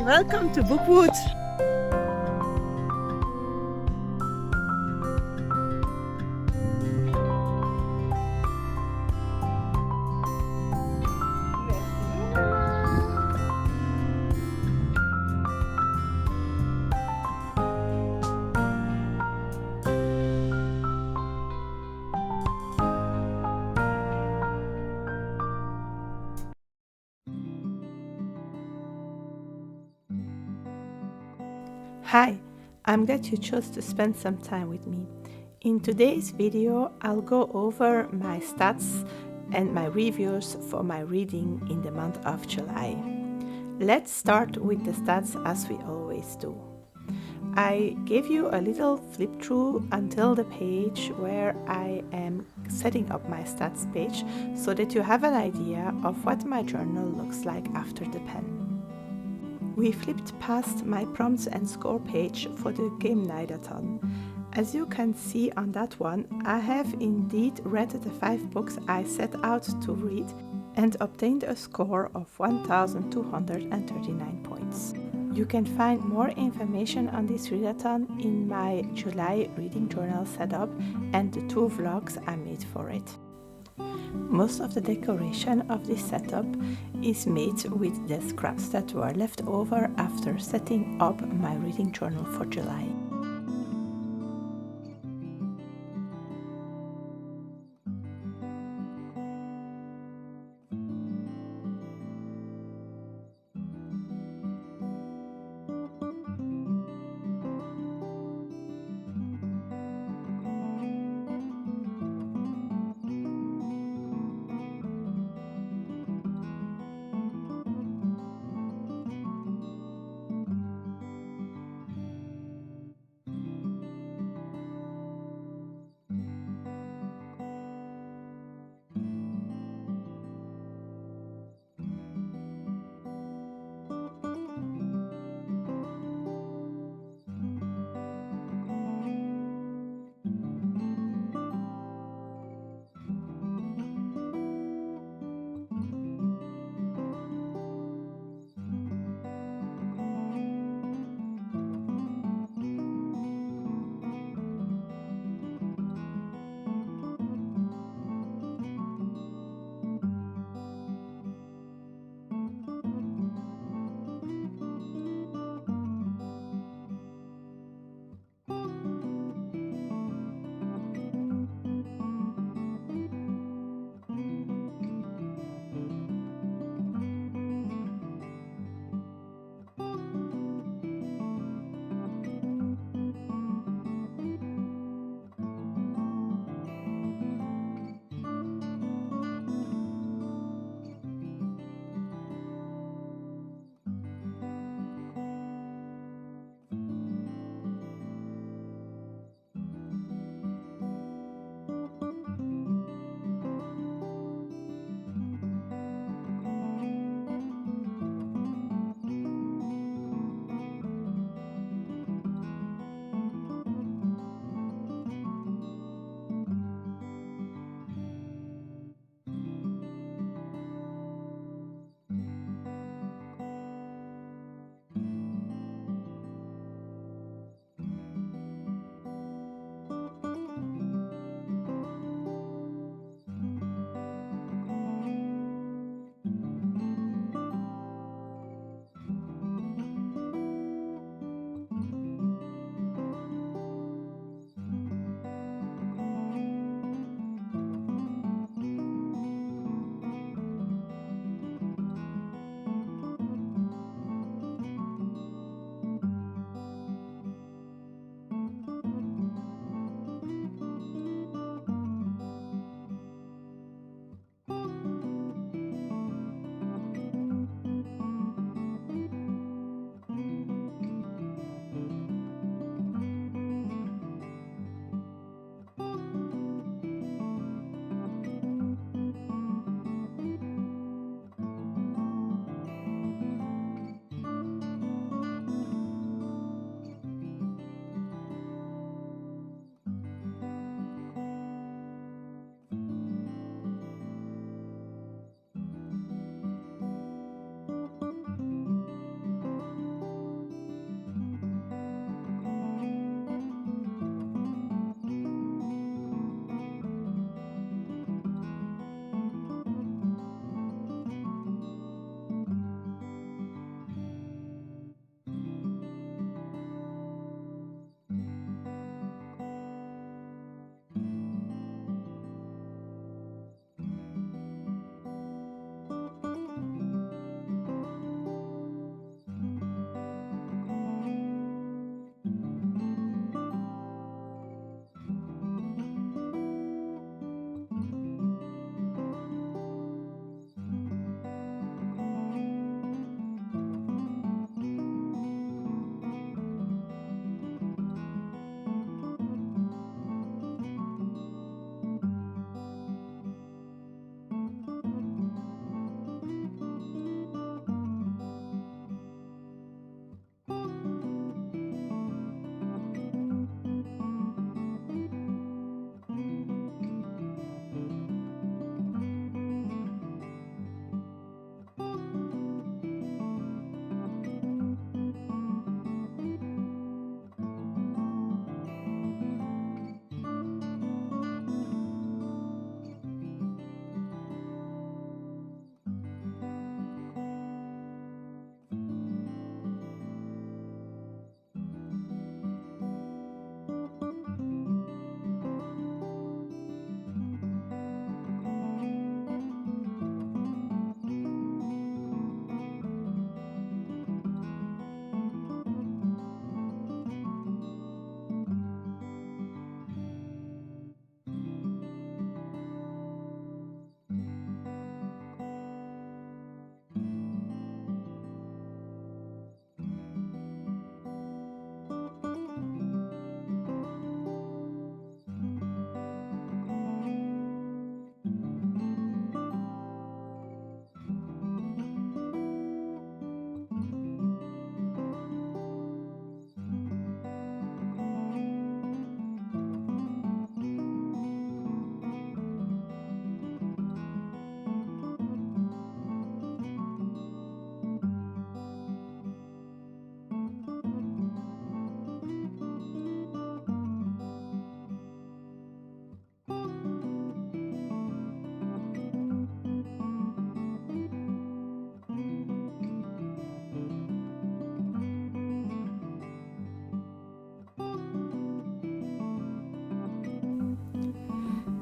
welcome to Bookwood. Hi, I'm glad you chose to spend some time with me. In today's video, I'll go over my stats and my reviews for my reading in the month of July. Let's start with the stats as we always do. I gave you a little flip through until the page where I am setting up my stats page so that you have an idea of what my journal looks like after the pen. We flipped past my prompts and score page for the game night Athon. As you can see on that one, I have indeed read the 5 books I set out to read and obtained a score of 1,239 points. You can find more information on this readathon in my July reading journal setup and the 2 vlogs I made for it. Most of the decoration of this setup is made with the scraps that were left over after setting up my reading journal for July.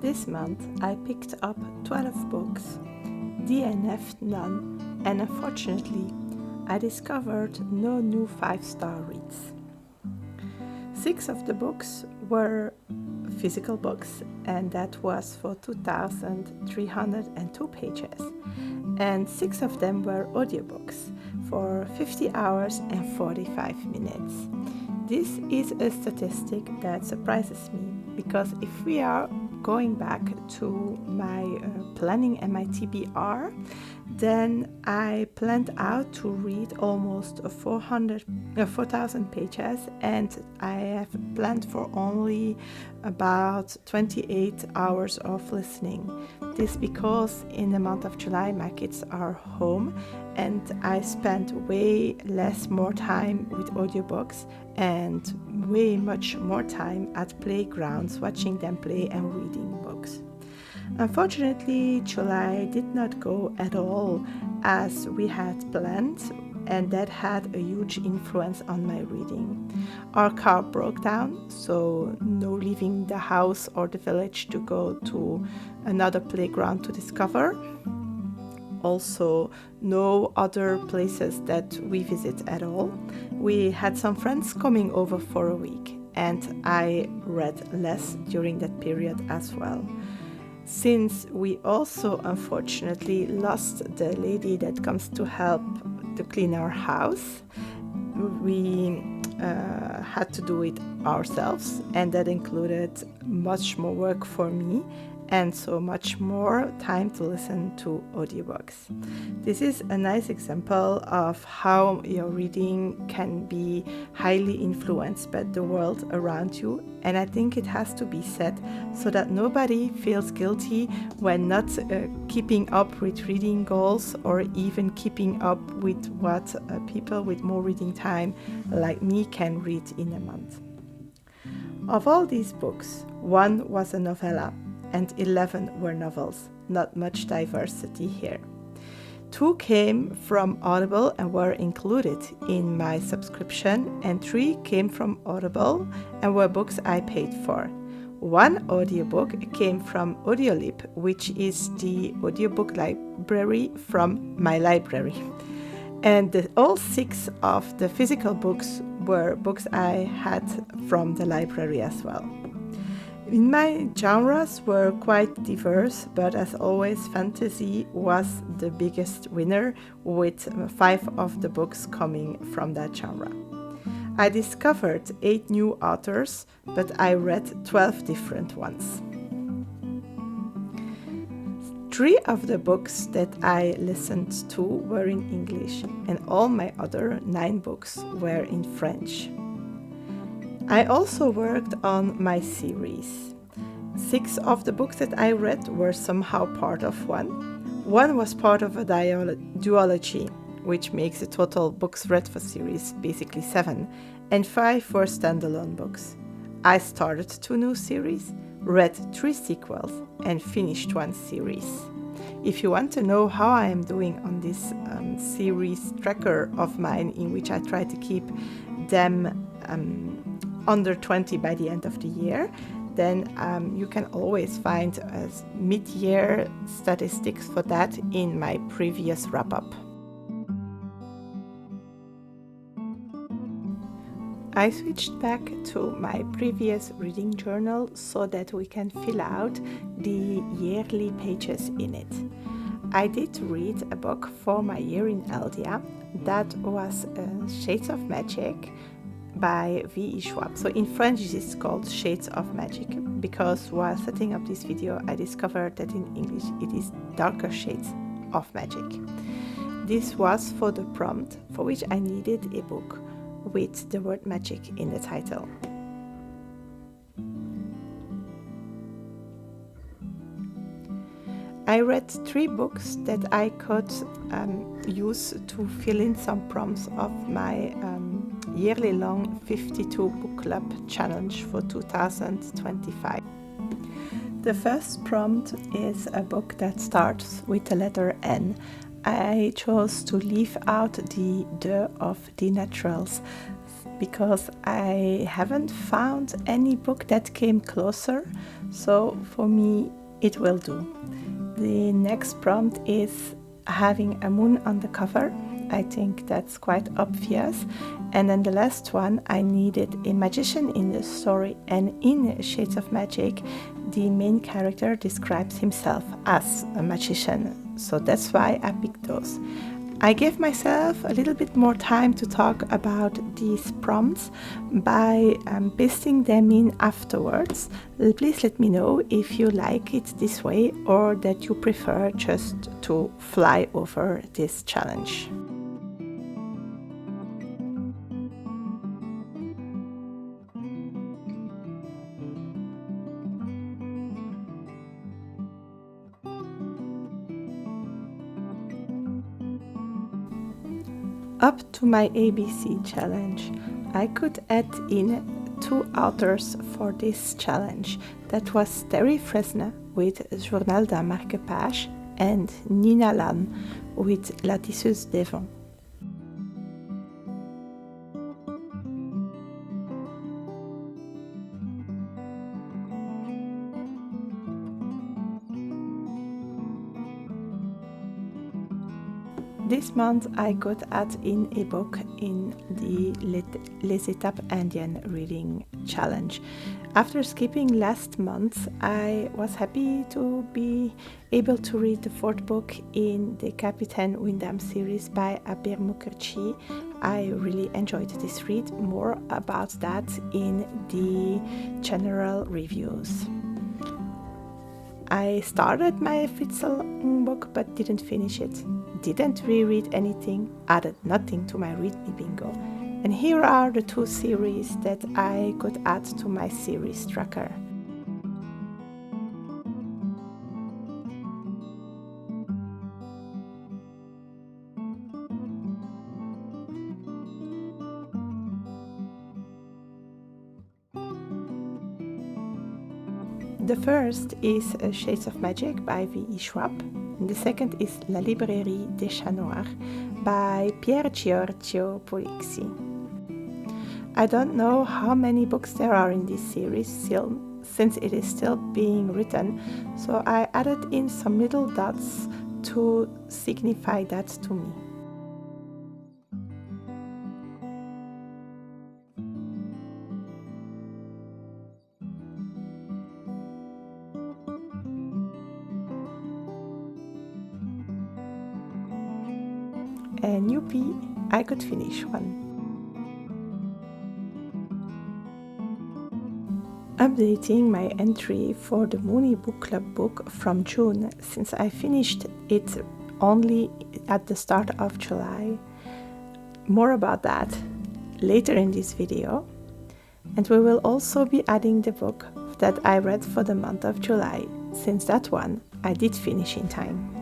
This month I picked up 12 books, DNF'd none, and unfortunately I discovered no new 5-star reads. 6 of the books were physical books, and that was for 2,302 pages, and 6 of them were audiobooks for 50 hours and 45 minutes. This is a statistic that surprises me, because if we are going back to my planning and my TBR, then I planned out to read almost 4,000 pages, and I have planned for only about 28 hours of listening. This because in the month of July my kids are home and I spent way more time with audiobooks and way much more time at playgrounds watching them play and reading books. Unfortunately, July did not go at all as we had planned, and that had a huge influence on my reading. Our car broke down, so no leaving the house or the village to go to another playground to discover. Also, no other places that we visit at all. We had some friends coming over for a week, and I read less during that period as well. Since we also unfortunately lost the lady that comes to help to clean our house, we had to do it ourselves, and that included much more work for me and so much more time to listen to audiobooks. This is a nice example of how your reading can be highly influenced by the world around you, and I think it has to be said so that nobody feels guilty when not keeping up with reading goals or even keeping up with what people with more reading time like me can read in a month. Of all these books, 1 was a novella and 11 were novels. Not much diversity here. 2 came from Audible and were included in my subscription, and 3 came from Audible and were books I paid for. 1 audiobook came from Audiolib, which is the audiobook library from my library. And all 6 of the physical books were books I had from the library as well. In my genres were quite diverse, but as always, fantasy was the biggest winner, with 5 of the books coming from that genre. I discovered 8 new authors, but I read 12 different ones. 3 of the books that I listened to were in English, and all my other 9 books were in French. I also worked on my series. 6 of the books that I read were somehow part of one. 1 was part of a duology, which makes the total books read for series basically 7, and 5 were standalone books. I started 2 new series, read 3 sequels, and finished 1 series. If you want to know how I am doing on this series tracker of mine, in which I try to keep them under 20 by the end of the year, then you can always find mid-year statistics for that in my previous wrap-up. I switched back to my previous reading journal so that we can fill out the yearly pages in it. I did read a book for my year in Eldia that was Shades of Magic by V E Schwab. So in French it is called Shades of Magic, because while setting up this video I discovered that in English it is Darker Shades of Magic. This was for the prompt for which I needed a book with the word magic in the title. I read 3 books that I could use to fill in some prompts of my yearly long 52 book club challenge for 2025. The first prompt is a book that starts with the letter N. I chose to leave out the "de" of the naturals because I haven't found any book that came closer. So for me, it will do. The next prompt is having a moon on the cover. I think that's quite obvious. And then the last one, I needed a magician in the story, and in Shades of Magic, the main character describes himself as a magician. So that's why I picked those. I gave myself a little bit more time to talk about these prompts by pasting them in afterwards. Please let me know if you like it this way or that you prefer just to fly over this challenge. Up to my ABC challenge, I could add in 2 authors for this challenge. That was Terry Fresner with Journal d'un marque-page and Nina Lan with La Tisseuse des Vents. This month I could add in a book in the Les Étapes Indiennes reading challenge. After skipping last month, I was happy to be able to read the 4th book in the Capitaine Windham series by Abir Mukherjee. I really enjoyed this read. More about that in the general reviews. I started my Fitzel book but didn't finish it. Didn't reread anything, added nothing to my Read Me Bingo. And here are the 2 series that I could add to my series tracker. The first is Shades of Magic by V E Schwab. And the second is La Librairie des Chats Noirs by Pier Giorgio Polixi. I don't know how many books there are in this series still, since it is still being written, so I added in some little dots to signify that to me. And yuppie, I could finish one. Updating my entry for the Mooney Book Club book from June, since I finished it only at the start of July. More about that later in this video. And we will also be adding the book that I read for the month of July, since that one I did finish in time.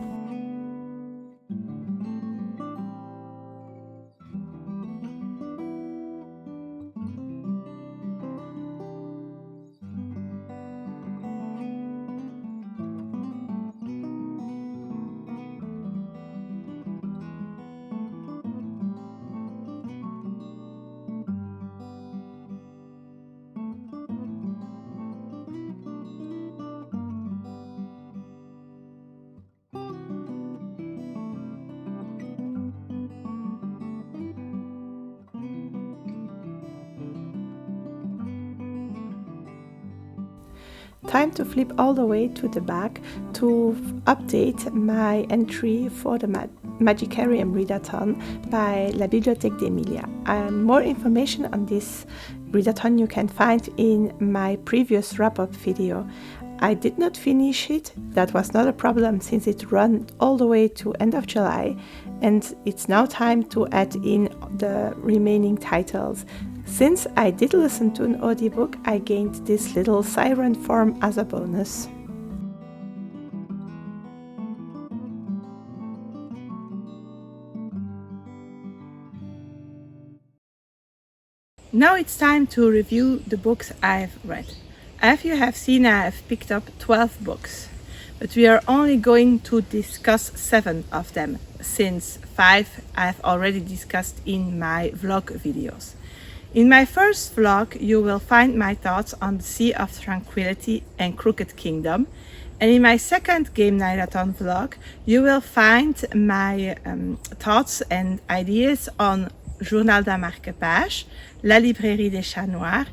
Time to flip all the way to the back to update my entry for the Magicarium Readathon by La Bibliothèque d'Emilia. More information on this readathon you can find in my previous wrap-up video. I did not finish it, that was not a problem since it ran all the way to end of July, and it's now time to add in the remaining titles. Since I did listen to an audiobook, I gained this little siren form as a bonus. Now it's time to review the books I've read. As you have seen, I have picked up 12 books, but we are only going to discuss 7 of them, since 5 I've already discussed in my vlog videos. In my first vlog, you will find my thoughts on The Sea of Tranquility and Crooked Kingdom, And in my second Game Night Athon vlog, you will find my thoughts and ideas on Journal d'un marque-page, La Librairie des Chats Noirs,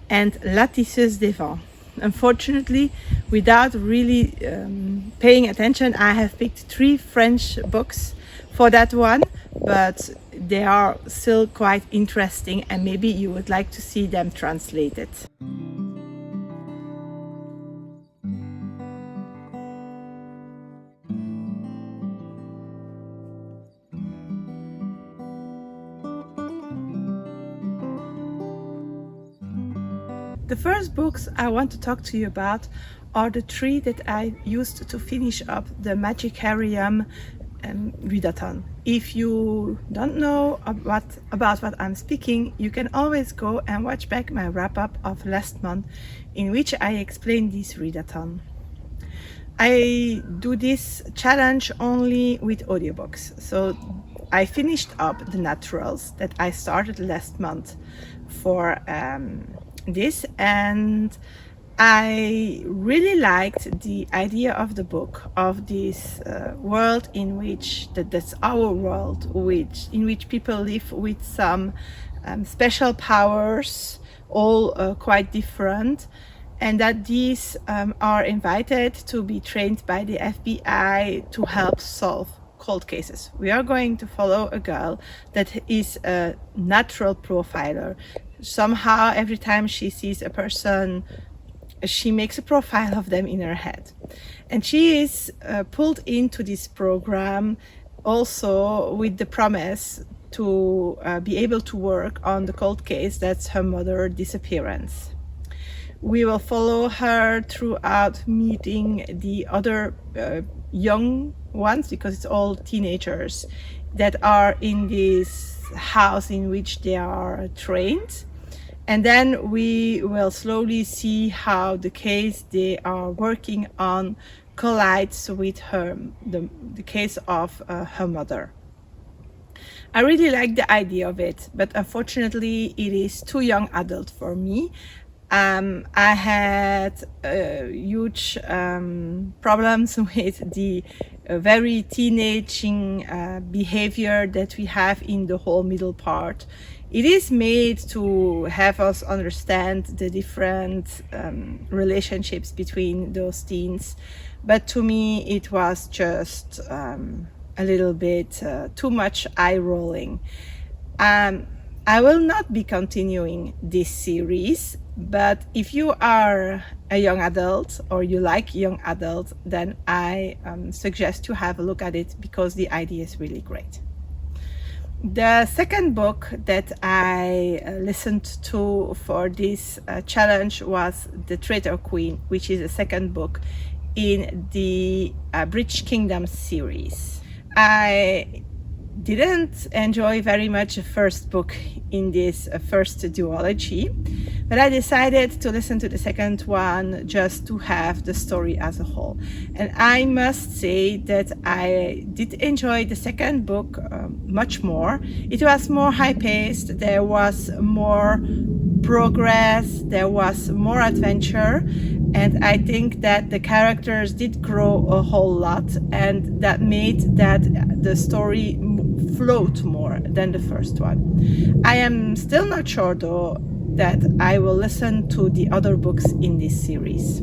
and La Tisseuse des Vents. Unfortunately, without really paying attention, I have picked 3 French books for that one, but they are still quite interesting and maybe you would like to see them translated. The first books I want to talk to you about are the 3 that I used to finish up the Magicarium readathon. If you don't know about what I'm speaking, you can always go and watch back my wrap-up of last month in which I explained this readathon. I do this challenge only with audiobooks, so I finished up the Naturals that I started last month for this, and I really liked the idea of the book, of this world in which that's our world, in which people live with some special powers, all quite different, and that these are invited to be trained by the FBI to help solve cold cases. We are going to follow a girl that is a natural profiler. Somehow every time she sees a person, she makes a profile of them in her head, and she is pulled into this program also with the promise to be able to work on the cold case that's her mother's disappearance. We will follow her throughout meeting the other young ones, because it's all teenagers that are in this house in which they are trained, and then we will slowly see how the case they are working on collides with the case of her mother. I really like the idea of it, but unfortunately it is too young adult for me. I had huge problems with the very teenaging behavior that we have in the whole middle part. It is made to have us understand the different relationships between those teens, but to me it was just a little bit too much eye-rolling. I will not be continuing this series, but if you are a young adult or you like young adults, then I suggest you have a look at it because the idea is really great. The second book that I listened to for this challenge was The Traitor Queen, which is the second book in the Bridge Kingdom series. I didn't enjoy very much the first book in this first duology, but I decided to listen to the second one just to have the story as a whole. And I must say that I did enjoy the second book much more. It was more high-paced, there was more progress, there was more adventure, and I think that the characters did grow a whole lot, and that made that the story float more than the first one. I am still not sure though that I will listen to the other books in this series.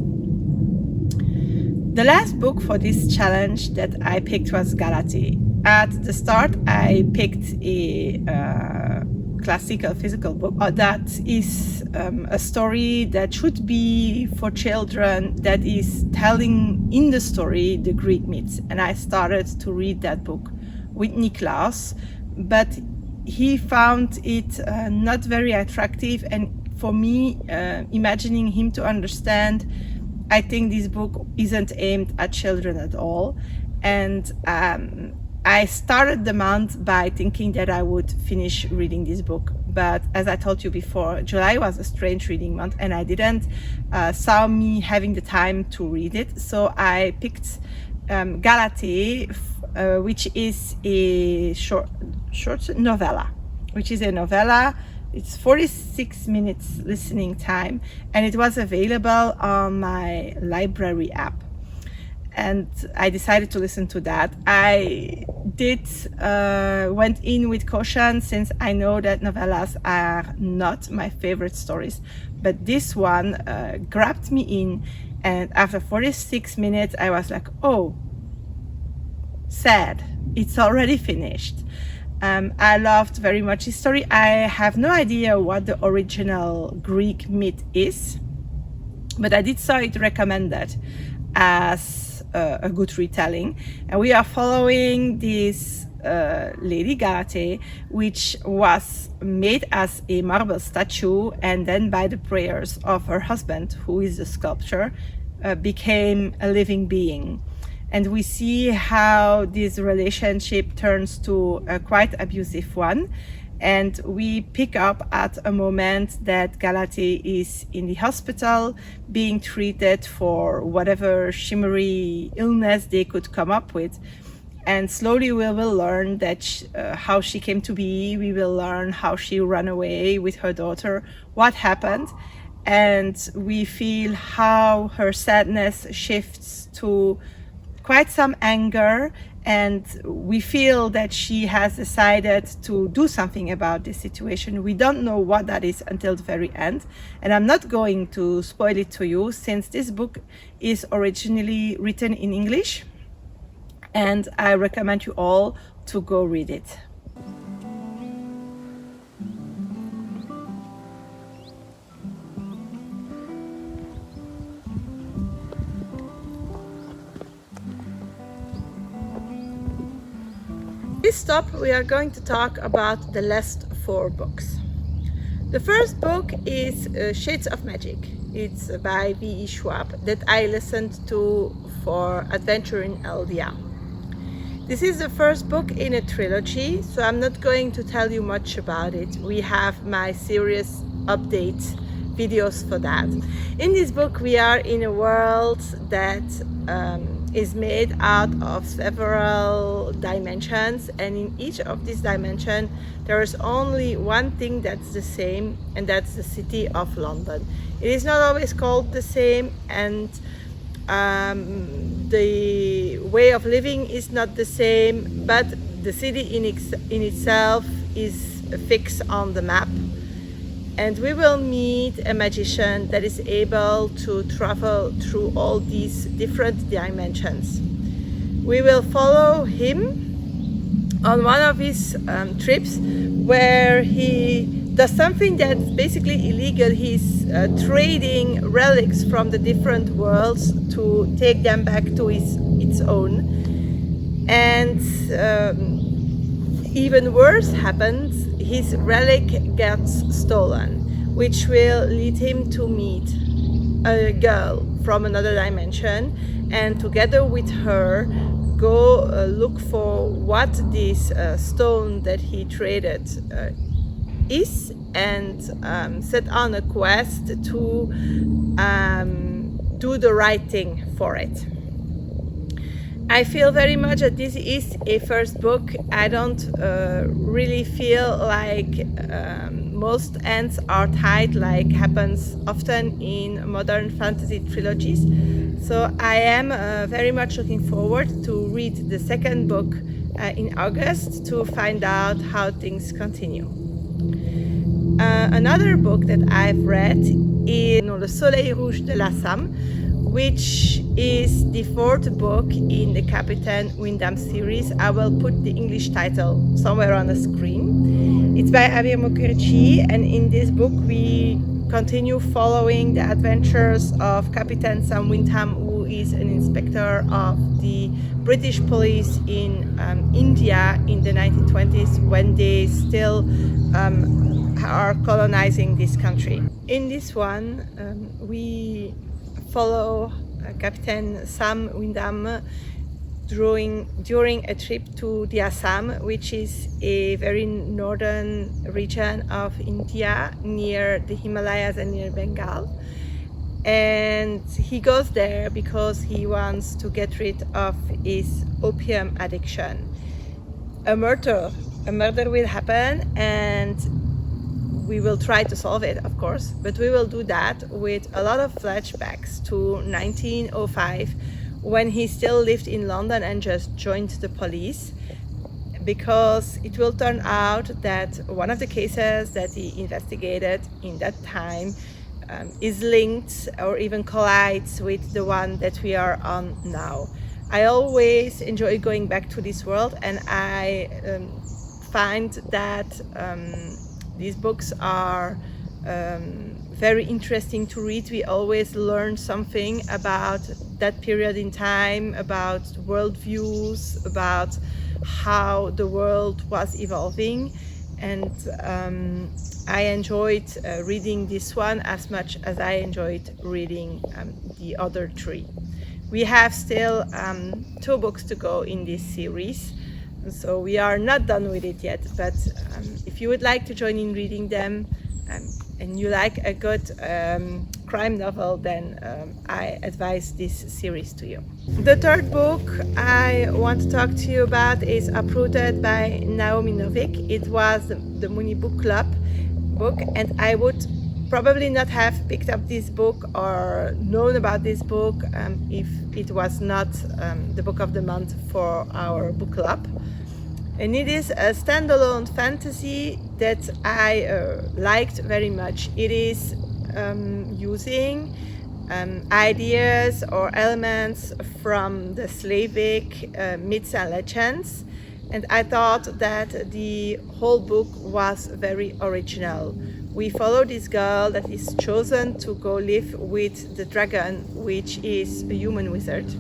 The last book for this challenge that I picked was Galatea. At the start I picked a classical physical book that is a story that should be for children, that is telling in the story the Greek myths, and I started to read that book with Niklaus, but he found it not very attractive, and for me, imagining him to understand, I think this book isn't aimed at children at all. And I started the month by thinking that I would finish reading this book, but as I told you before, July was a strange reading month and I didn't saw me having the time to read it, so I picked Galatea, which is a short novella, It's 46 minutes listening time, and it was available on my library app. and I decided to listen to that. I went in with caution, since I know that novellas are not my favorite stories, but this one grabbed me in, and after 46 minutes I was like, oh, sad, it's already finished. I loved very much this story. I have no idea what the original Greek myth is, but I did saw it recommended as a good retelling. And we are following this Lady Galatea, which was made as a marble statue, and then by the prayers of her husband, who is a sculptor, became a living being. And we see how this relationship turns to a quite abusive one. And we pick up at a moment that Galatea is in the hospital being treated for whatever shimmery illness they could come up with. And slowly we will learn that how she came to be. We will learn how she ran away with her daughter, what happened. And we feel how her sadness shifts to quite some anger, and we feel that she has decided to do something about this situation. We don't know what that is until the very end, and I'm not going to spoil it to you, since this book is originally written in English, and I recommend you all to go read it. This stop we are going to talk about the last 4 books. The first book is Shades of Magic. It's by V E Schwab, that I listened to for Adventure in Eldia. This is the first book in a trilogy, so I'm not going to tell you much about it. We have my series update videos for that. In this book we are in a world that is made out of several dimensions, and in each of these dimensions there is only one thing that's the same, and that's the city of London. It is not always called the same, and the way of living is not the same, but the city in itself is fixed on the map. And we will meet a magician that is able to travel through all these different dimensions. We will follow him on one of his trips, where he does something that's basically illegal. He's trading relics from the different worlds to take them back to its own. And even worse happens. His relic gets stolen, which will lead him to meet a girl from another dimension, and together with her go look for what this stone that he traded is, and set on a quest to do the right thing for it. I feel very much that this is a first book. I don't really feel like most ends are tied, like happens often in modern fantasy trilogies. So I am very much looking forward to read the second book in August to find out how things continue. Another book that I've read is Le Soleil Rouge de la Sam, which is the 4th book in the Captain Windham series. I will put the English title somewhere on the screen. It's by Abir Mukherjee, and in this book we continue following the adventures of Captain Sam Windham, who is an inspector of the British police in India in the 1920s, when they still are colonizing this country. In this one we follow Captain Sam Windham during a trip to the Assam, which is a very northern region of India, near the Himalayas and near Bengal. And he goes there because he wants to get rid of his opium addiction. A murder will happen, and we will try to solve it, of course, but we will do that with a lot of flashbacks to 1905, when he still lived in London and just joined the police, because it will turn out that one of the cases that he investigated in that time is linked or even collides with the one that we are on now. I always enjoy going back to this world, and I find that these books are very interesting to read. We always learn something about that period in time, about worldviews, about how the world was evolving, and I enjoyed reading this one as much as I enjoyed reading the other three. We have still 2 books to go in this series, so we are not done with it yet, but if you would like to join in reading them and you like a good crime novel, then I advise this series to you. The third book I want to talk to you about is Uprooted by Naomi Novik. It was the Mooney Book Club book, and I would probably not have picked up this book or known about this book if it was not the book of the month for our book club. And it is a standalone fantasy that I liked very much. It is using ideas or elements from the Slavic myths and legends, and I thought that the whole book was very original. We follow this girl that is chosen to go live with the dragon, which is a human wizard,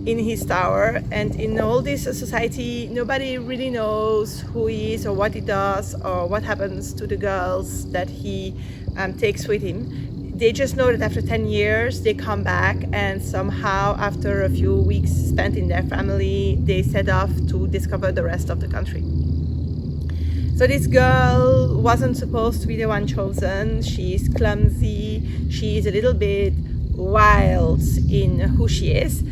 in his tower. And in all this society, nobody really knows who he is or what he does or what happens to the girls that he takes with him. They just know that after 10 years they come back, and somehow after a few weeks spent in their family, they set off to discover the rest of the country. So this girl wasn't supposed to be the one chosen. She's clumsy, she's a little bit wild in who she is,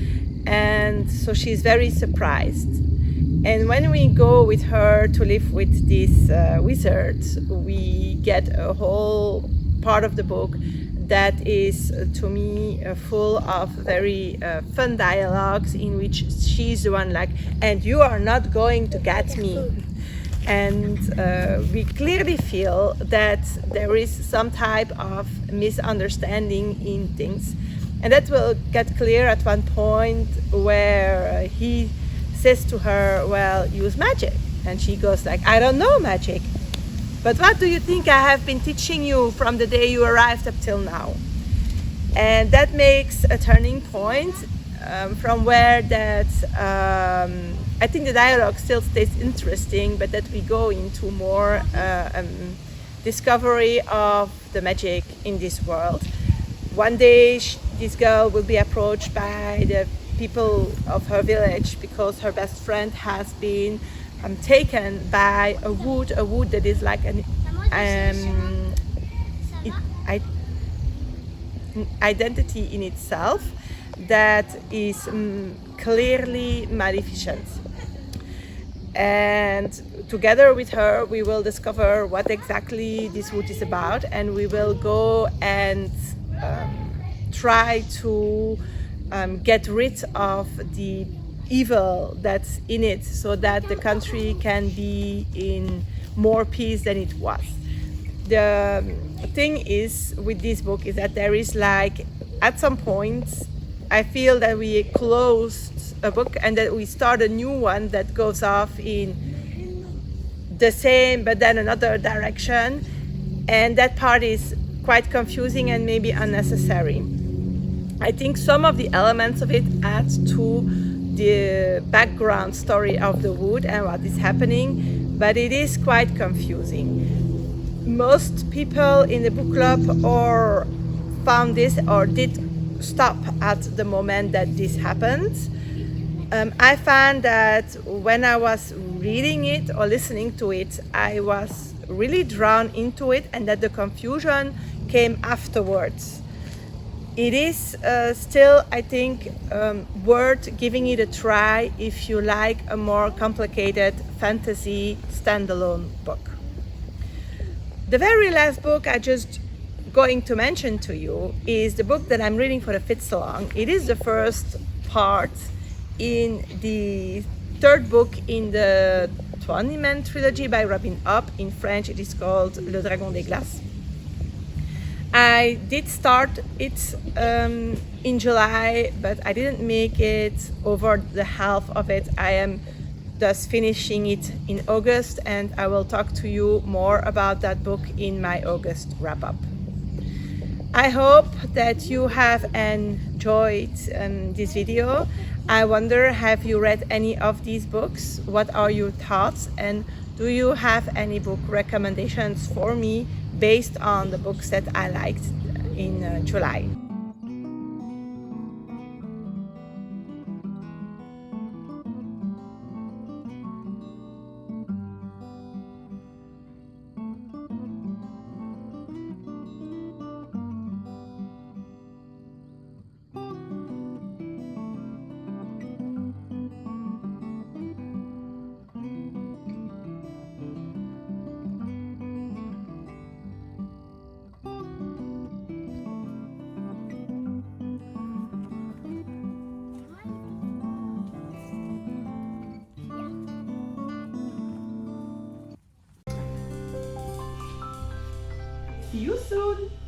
and so she's very surprised. And when we go with her to live with this wizard, we get a whole part of the book that is, to me, full of very fun dialogues in which she's the one like, and you are not going to get me. And we clearly feel that there is some type of misunderstanding in things. And that will get clear at one point where he says to her, well, use magic. And she goes like, I don't know magic. But what do you think I have been teaching you from the day you arrived up till now? And that makes a turning point from where that I think the dialogue still stays interesting, but that we go into more discovery of the magic in this world. One day this girl will be approached by the people of her village because her best friend has been taken by a wood that is like an identity in itself that is clearly maleficent. And together with her we will discover what exactly this wood is about, and we will go and try to get rid of the evil that's in it so that the country can be in more peace than it was. The thing is with this book is that there is like, at some point I feel that we closed a book and that we start a new one that goes off in the same but then another direction, and that part is quite confusing and maybe unnecessary. I think some of the elements of it add to the background story of the wood and what is happening, but it is quite confusing. Most people in the book club or found this or did stop at the moment that this happened. I found that when I was reading it or listening to it, I was really drawn into it, and that the confusion came afterwards. It is still, I think, worth giving it a try if you like a more complicated fantasy standalone book. The very last book I just going to mention to you is the book that I'm reading for the Fitsalong. It is the first part in the third book in the 20-man trilogy by Robin Hobb. In French it is called Le Dragon des Glaces. I did start it in July, but I didn't make it over the half of it. I am thus finishing it in August, and I will talk to you more about that book in my August wrap-up. I hope that you have enjoyed this video. I wonder, have you read any of these books? What are your thoughts? And do you have any book recommendations for me based on the books that I liked in July? See you soon!